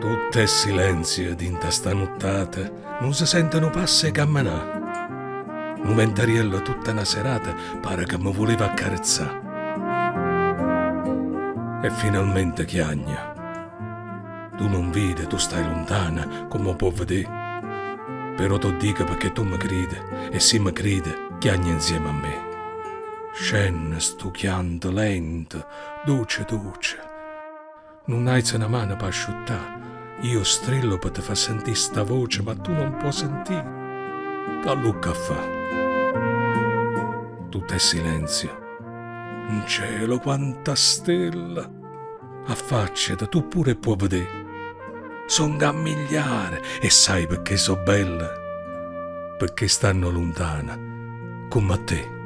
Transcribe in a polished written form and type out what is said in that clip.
Tutto è silenzio dinta sta nottata, non si sentono passi e camminà. Un ventariello tutta una serata pare che mi voleva accarezzare. E finalmente chiagna. Tu non vedi, tu stai lontana, come può vedere. Però ti dico perché tu mi credi, e se mi credi, chiagna insieme a me. Scende sto chianto lento, dolce dolce. Non hai una mano per asciuttare. Io strillo per ti far sentire sta voce, ma tu non puoi sentire. Che fa? Tutto è silenzio. In cielo quanta stella. Affacciati, tu pure puoi vedere. Son a migliare e sai perché so belle? Perché stanno lontana, come a te.